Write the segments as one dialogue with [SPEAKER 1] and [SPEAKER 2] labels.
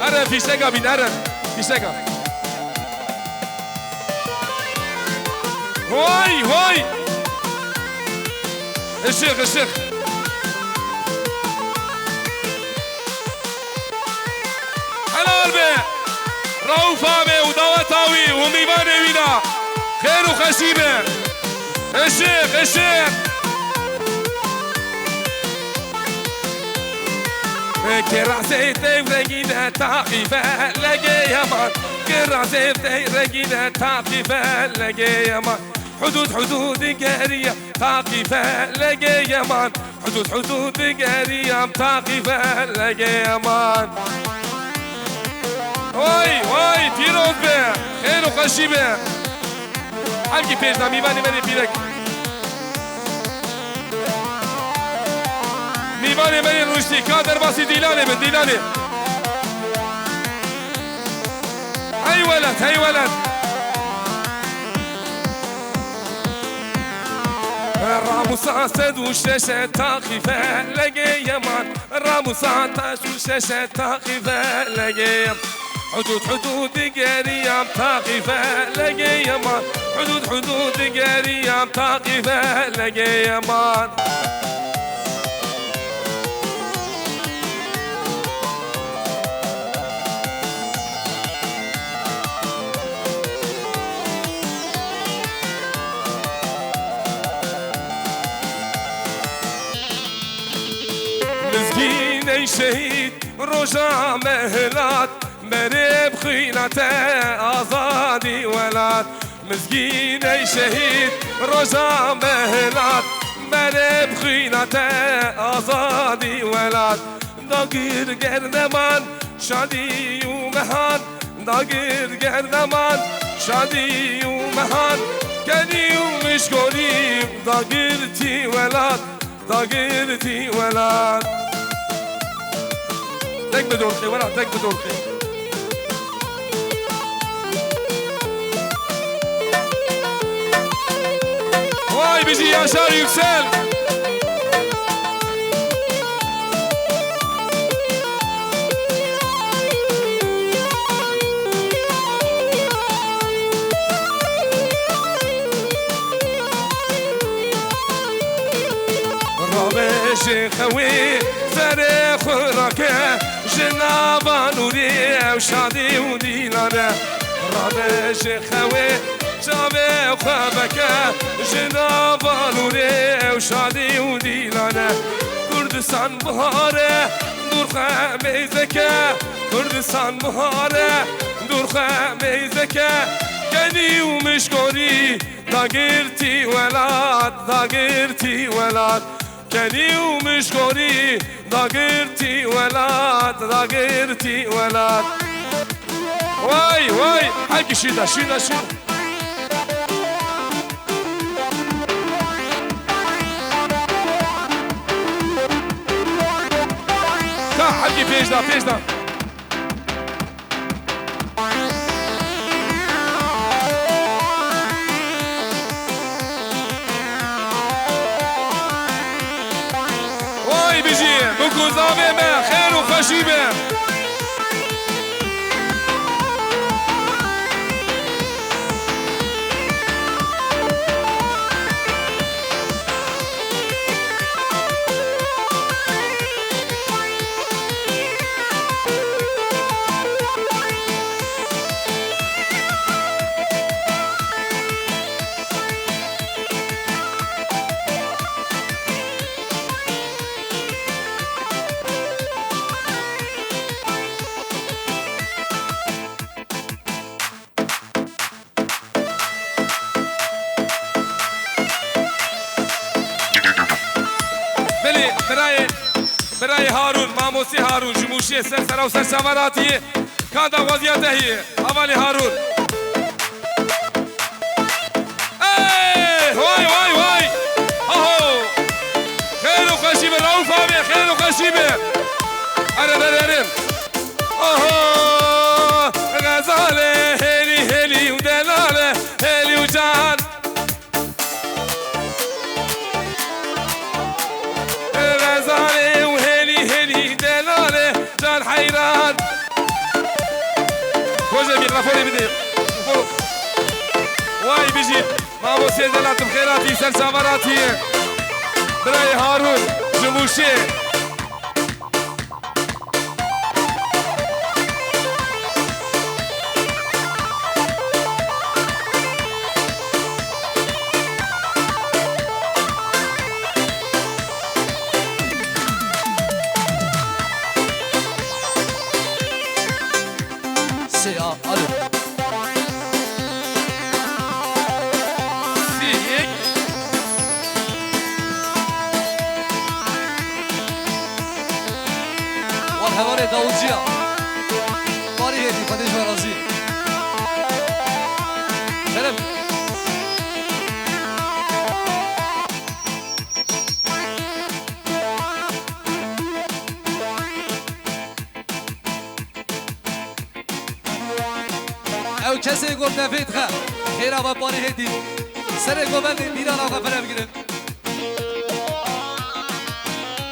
[SPEAKER 1] ارن فيشتكا بين ارن فيشتكا هواي هواي الشيخ الشيخ حلال به روفامه ودواتاوي وميمانه وينا خير وخشيمه الشيخ الشيخ كراسيتي ورقيدة تعقيفة لقي يمان كراسيتي رقيدة تعقيفة لقي يمان حدود قرية تعقيفة لقي يمان حدود قرية تعقيفة لقي يمان واي فيروز به خير وخشيمه حلقي بيجنا ميماني مني بيرك ميماني مني رشدي كادر باسي ديلاني من ديلاني هاي ولد راموسا سد وشاشة تاخيفة لقي يمان راموسا تاش وشاشة تاخيفة لقي يمان حدود قرية تاخيفة لقي يمان حدود قرية تاخيفة لقي يمان مسكين شهيد رجع مهلات مريب خيلته آزادي ولاد مسكين شهيد رجع مهلات مريب خيلته آزادي ولاد داقير قردمان شادي ومهان داقير قردمان شادي ومهان كني ومشكوري داقيرتي ولاد داقيرتي ولاد تك بدورخي ولاد تك بدورخي واي بيجي ياشار يكسل رابش خوي فريخ ركه جنابا نوري وشادي وديلانه رابش خوي شابه خوابكه جنابا نوري وشادي وديلانه كردستان بهاره دور خمیزکه کردستان بهاره دور خمیزکه کنی و مشکوری داگرتی ولاد داگرتی ولاد کنی و مشکوری داگرتی ولاد داگرتی ولاد وای حکی شیده حقي پیشدا وای بيجي بكو زامي ما خير وخشيبه برای هارون ماموسی هارون جموشی سر و سر سواراتیه کاندا وضعیت هیه اولی هارون وای اهو خیر و خشیبه رؤوف آبی خیر و خشیبه ارن اهو غزاله هلی و دلاله هلی و جان غزاله حيران ميكروفوني بدي واي بيجي ما بو سيدلات بخيراتي سلسافراتي براي هارون جموشي
[SPEAKER 2] والهواري داوودجيا باري هدي فديش ورازي سلام او کسی گفت نفید خواهد خیره و باری هدی سر گوبند دیران آقا فرم گیرم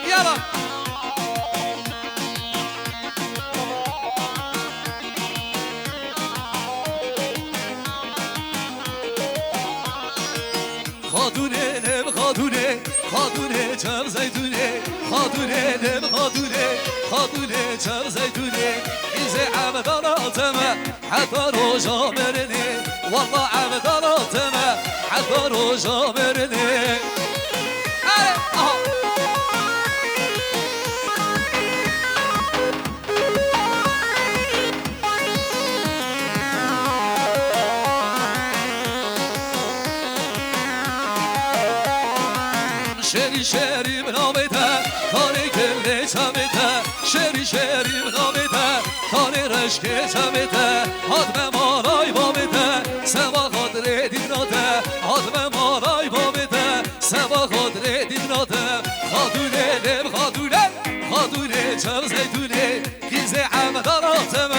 [SPEAKER 2] یالا خادونه نم خادونه خادونه چم زیتونه خادونه نم خادونه خادونه چم زیتونه ایز عمداناتم حتی روزا مرنه والله عمداناتم حتی روزا مرنه شری شری بنامته کاری کلی چمته شری شری بنامته کاری رشک چمته حتم مالای بامته سوا خود ردیناته حتم مالای بامته سوا خود ردیناته خادونه لب خادونه خادونه چم زیتونه گیز عمداناتم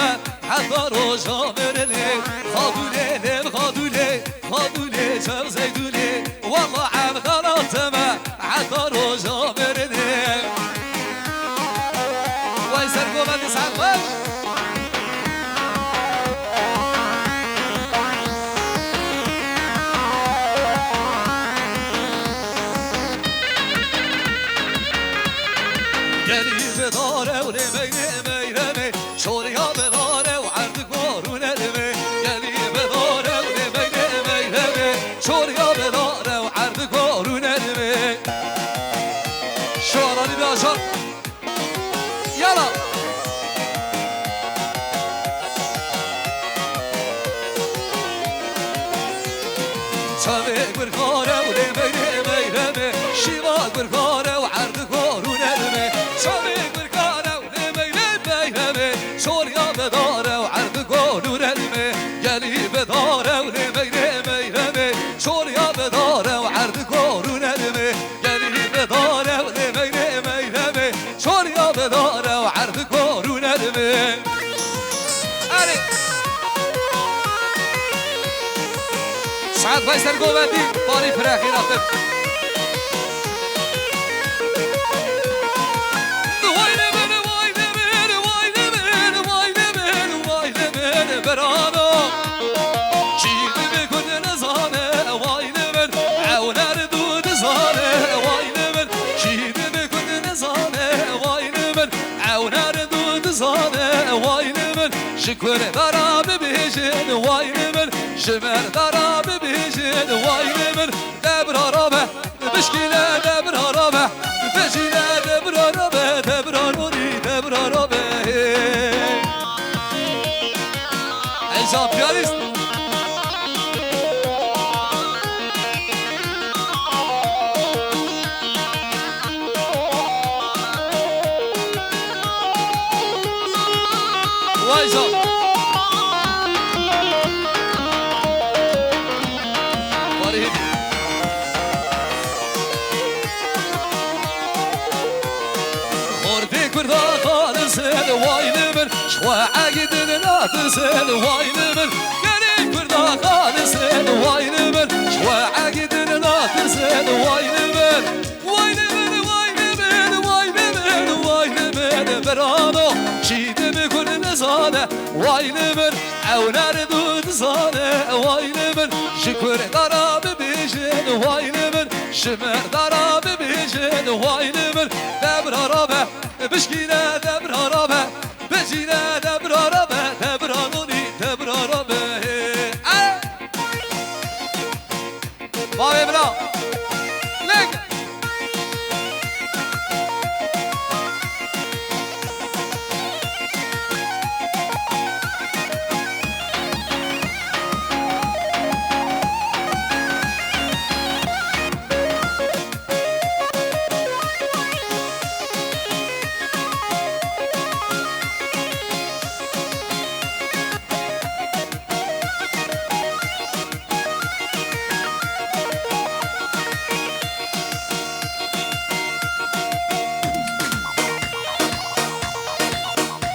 [SPEAKER 2] حتی روزا مرنه خادونه لب خادونه خادونه چم زیتونه والله عمداناتم حتی روزا مرنه وای سرگو من سر باش گلی بداره و نمیره شوریا بداره و عرض کارونه نمی گلی بداره و نمیره شوریا بداره و عرض کارونه نمی شورانی بیاشان یالا چمه برکاره و نمیره شیوا برکاره و عرض کارونه نمی چمه برکاره و نمیره شوریا بداره و عرض کارونه نمی گلی بداره و نمیره شوریا بداره و عرض کارونه نمی گلی بداره و نمیره شوریا بداره و عرض کارونه نمی آره سعد فیصل گوبندی باری فراخی رفتم برانو چیزی بکن نزانه وای نمن عونر دود زانه وای نمن چیزی بکن نزانه وای نمن عونر دود زانه وای نمن شکر دارا ببیجن وای نمن شمر دارا ببیجن وای نمن دبر آرامه بشکیله دبر آرامه بشیله دبر آرامه دبر آرامه دبر آرامه انجام پیانیست وایزا باری خورده کرده خالصه وای نمن شوا عقیدن ناتسه وای نمن گری کرده خالصه وای نمن شوا عقیدن ناتسه وای نمن وای نمن وای نمن وای نمن وای نمن برانو چیده بکن زانه وایل من عونر دود زانه وایل من شکر دارا ببیجن وایل من شمر دارا ببیجن وایل من دبر رابه بشکینه دبر رابه بجینه دبر رابه دبرانونی دبر رابه بابا برا لك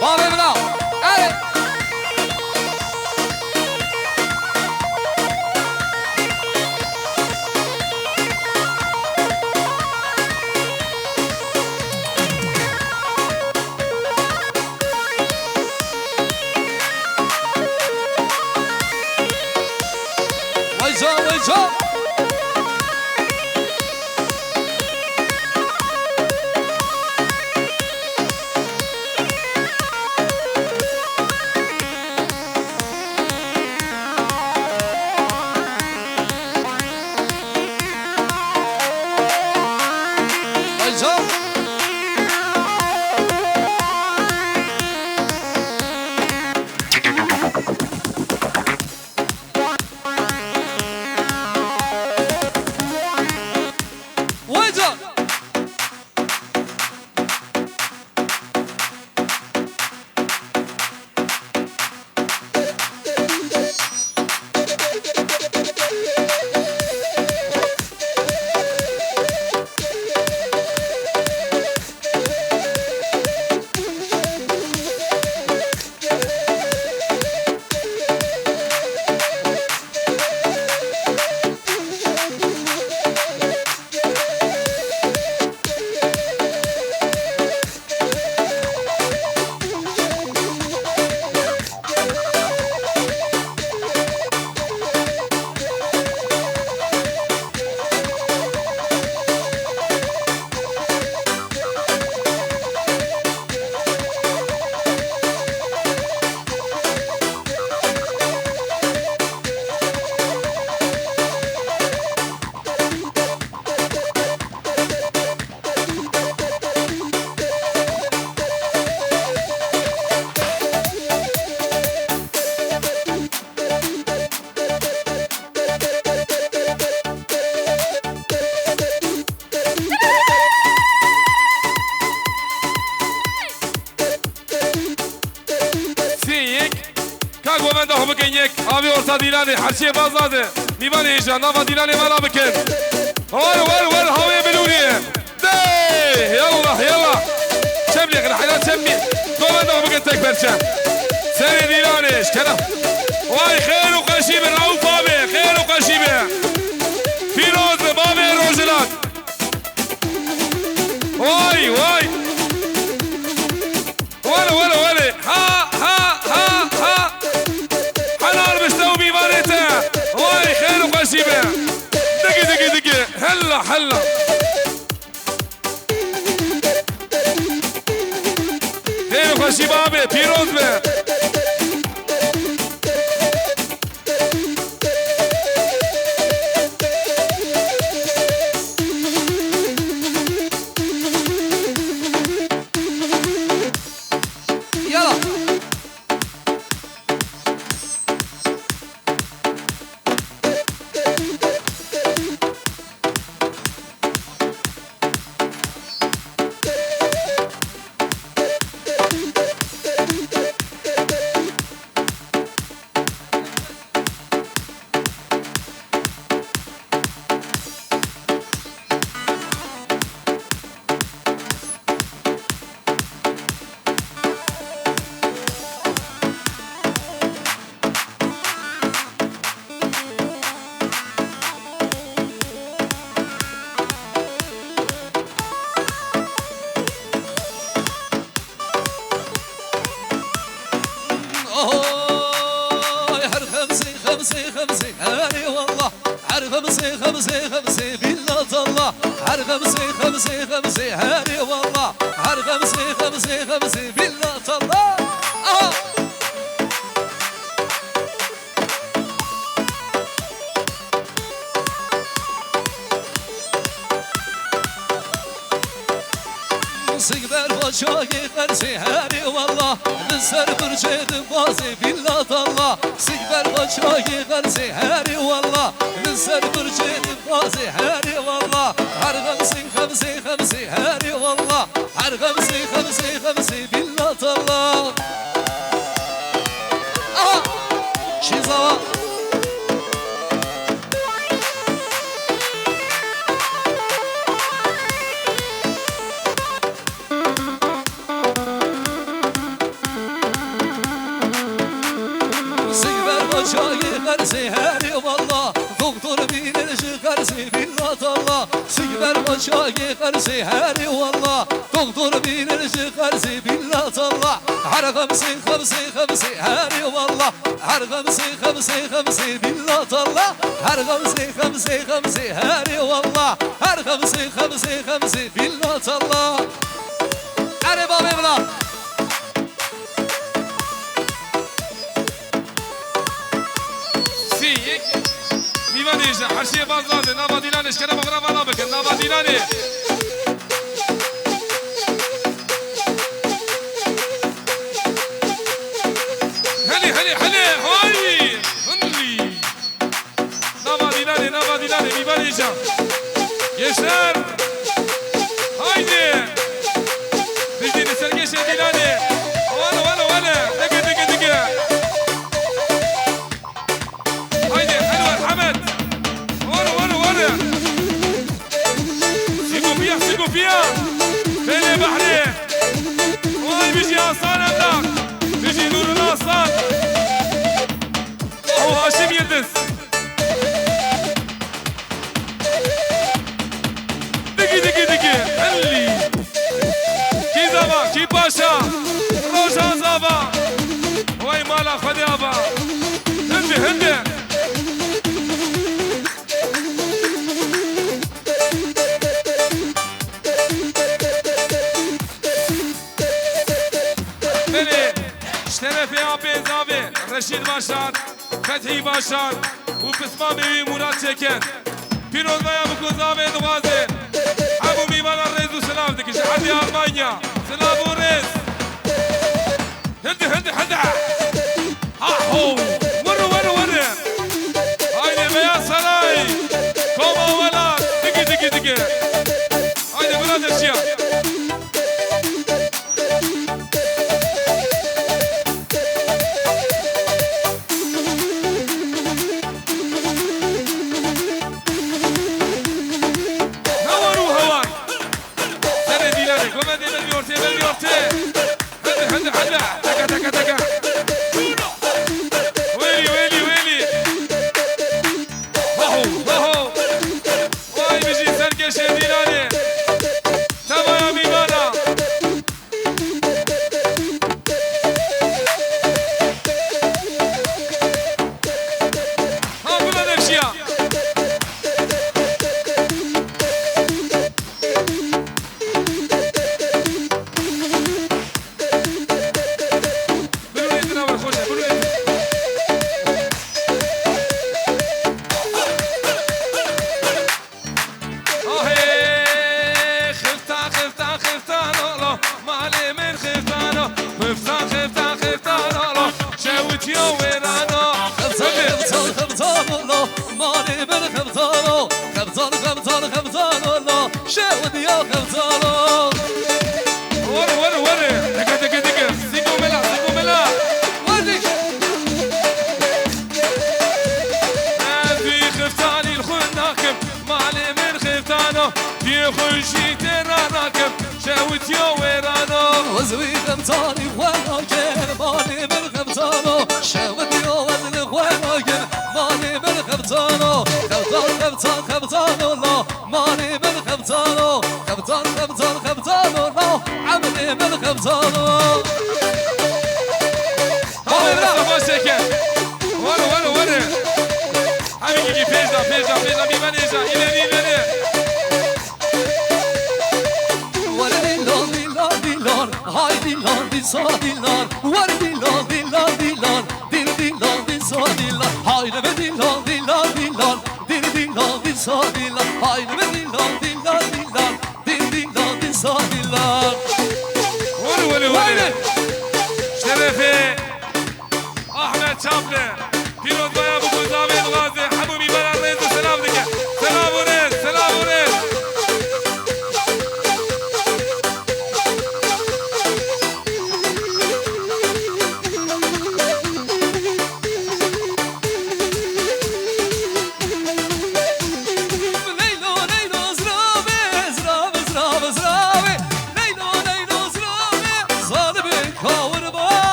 [SPEAKER 2] بابا برا ويجا
[SPEAKER 1] آبی ورتا دیلانی حرشی بازاده میوان ایجا ناوا دیلانی والا بکن ور هوای بلونیه ده يلا شملي غير حيلات شمي قوم انه بقى تكبر شم سري ديلانيش كلام واي خير وقشيبه رؤوف ابي خير وقشيبه فيروز بابي روجلات واي ولا ها حنار مستوي بيبانيته واي خير وقشيبه دقي هلا خير وقشيبه ابي فيروز به
[SPEAKER 2] هر خمسي خمسي خمسي هاني والله هر خمسي خمسي خمسي بالله الله هر خمسي خمسي خمسي هاني والله هر خمسي خمسي خمسي بالله الله سيقبل وشاقي قرسي هاني والله نسر برشيد بازي بالله الله سيقبل وشاقي قرسي هاني والله نسر برشيد بازي هاني والله هر خمسي خمسي خمسي هاني والله هر خمسي خمسي خمسي بالله الله شي زوا شاي قرسي هاري والله دكتور بين قرسي بالله الله سيبر شاي قرسي هاري والله دكتور بين قرسي بالله الله هر خمسي خمسي خمسي هاري والله هر خمسي خمسي خمسي بالله الله هر خمسي خمسي خمسي هاري والله هر خمسي خمسي خمسي بالله الله هاري بابي بلا
[SPEAKER 1] دیوانیش هرچی باز داده نوا دیلانش کنه بغرا والا بکن نوا دیلانی هلی هلی هلی هایی هنلی نوا دیلانی دیوانیش گشتر هایدی دیدی سرگیش دیلانی والا دیگه فيها بين بحرين وهاي بيجي أصال أملاك بيجي نور الأصال هو هاشم يلدز دقي هلي كي زابا كي باشا روشا زابا وهاي مالا خدي أبا هندي شرفي أبي زابي رشيد باشار فتحي باشار وبسمامي مراد شكن بيروز بيا بكون زابي دوازي أبو ميمان الرئيس وسلام دكش حدي ألمانيا سلام ورئيس هندي هاهو مرة هايدي بيا سراي كوما ولا دقي هايدي مراد الشيا ويلي هو واي بيجي سرقش ديلاني تمام ميمانا ها بلا نفسيا خوشی تراناکم شوت یا ویرانو
[SPEAKER 2] وزوی خمسانی خواناکم مالی من خمسانو شوت یا وزن خواناکم مالی من خمسانو خمسانو لا مالی من خمسانو خمسانو لا عملی من خمسانو
[SPEAKER 1] الله باشك ولا حبيبي بيجا بيبان إيجا إلي
[SPEAKER 2] هاي ديلان دي صا ديلان ور ديلان ديلان ديلان ديل ديلان دي صا ديلان هاي لما ديلان ديلان ديلان ديل ديلان دي صا ديلان هاي لما ديلان ديلان ديلان ديل ديلان دي صا ديلان
[SPEAKER 1] ولي شرفي أحمد شابلي بيرود ويا أبو كوزامي الغازي حبوبي بلا ريز سلام لك سلام وريز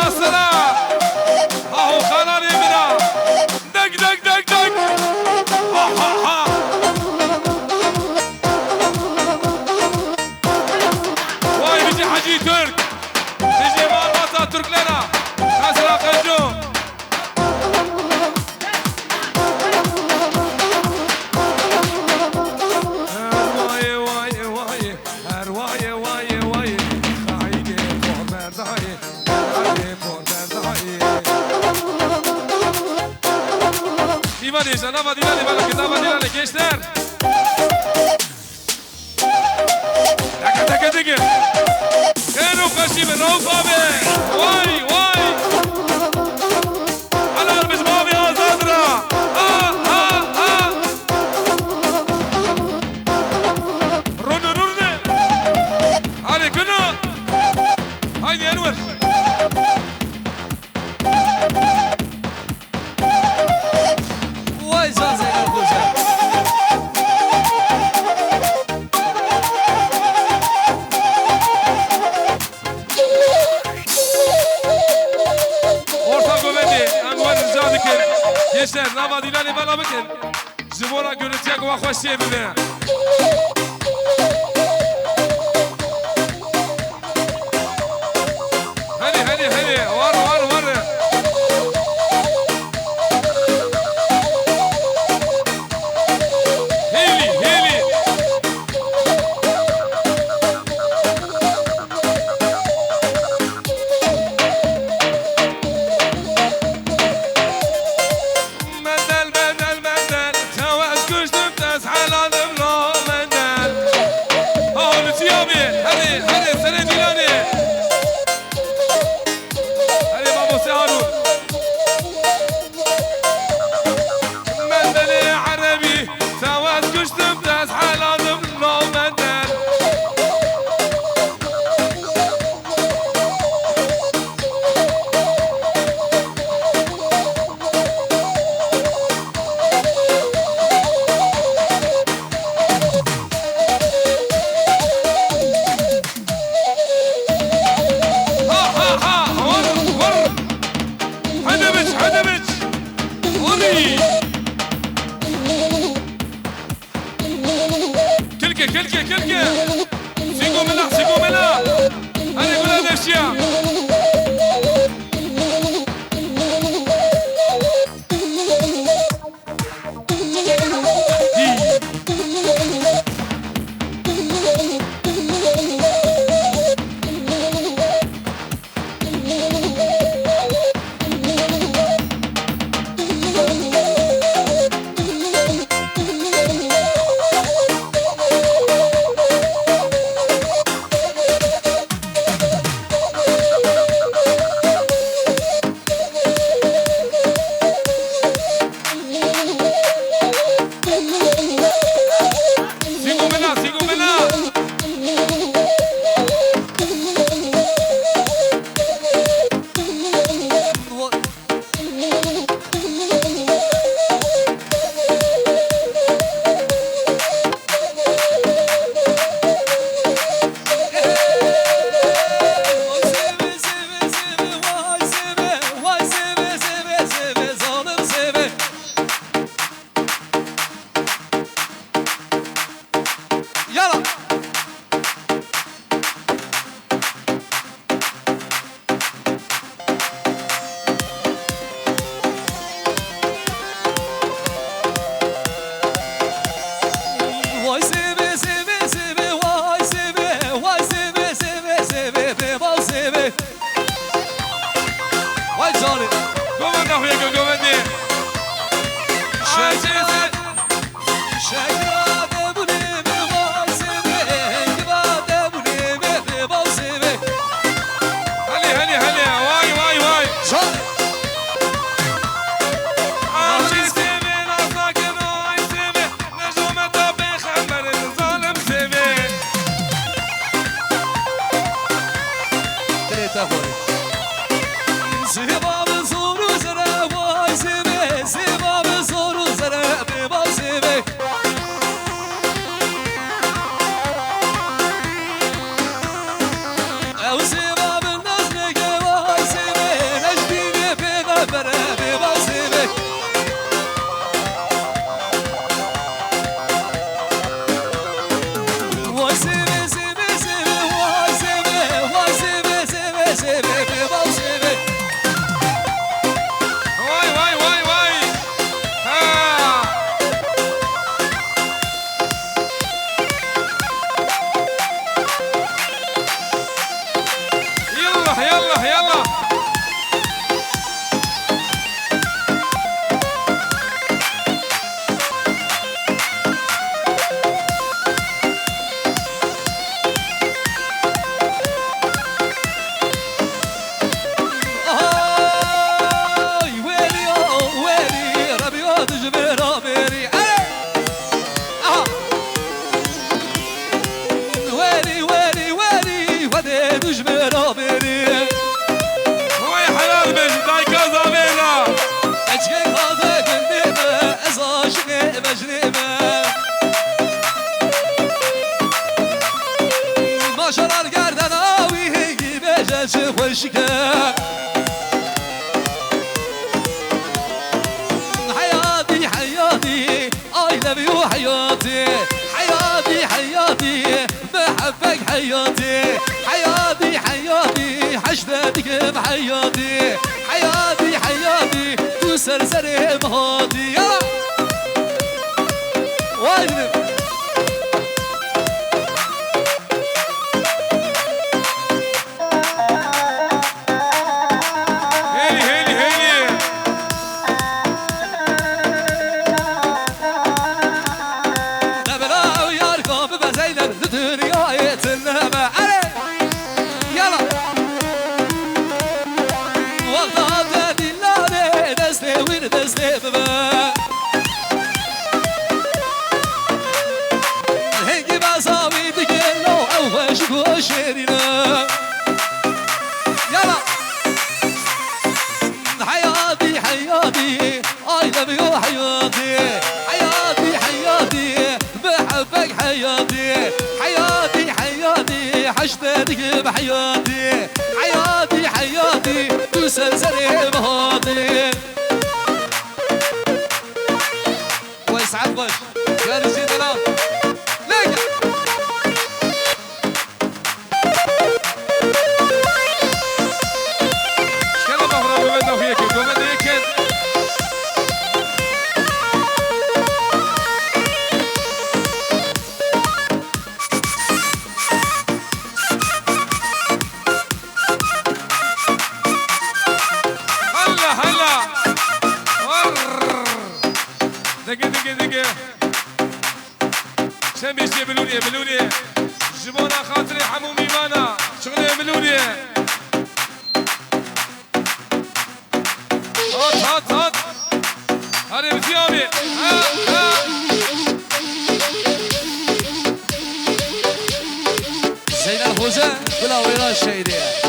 [SPEAKER 1] السلام هاهو خاناني منا دق دق دق دق ها ها ها واي بيجي حجي ترك بيجي مالباطا ترك لنا حسنا قنجوم Nava Dilani bana kitaba Dilani gençler. Taka taka dige. Rauf Kaşime, Rauf abi. Vay vay. Helal bizim abi Azadra. Ha ha ha. Rune rune. Hadi günü. Haydi Enver. Gençler, Nava Dilani bana bakın. Zibora görüntüye kuva hoş sevimli. Hadi hadi hadi, var var var. Heli heli.
[SPEAKER 2] الشكا حياتي حياتي I love you حياتي حياتي حياتي بحبك حياتي حياتي حياتي حشتك بحياتي حياتي حياتي تسلسل بهادي يلا وايد شيرنا يلا حياتي حياتي I love you حياتي حياتي حياتي بحبك حياتي حياتي حياتي حشتك بحياتي حياتي حياتي تسلسل بهادي ويسعد بش يا رجال الآن
[SPEAKER 1] شمس يبلوني بلوني جبونا خاطري حمومي مانا شغلي يبلوني هات هات هات هاري بثيابي ها ها
[SPEAKER 2] زين الخوزة ولا ويرا الشيدي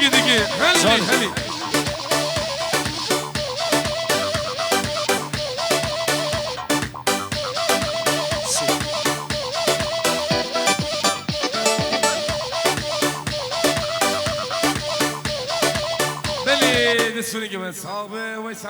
[SPEAKER 1] دقي هلي بلي دسوني كمان صعبة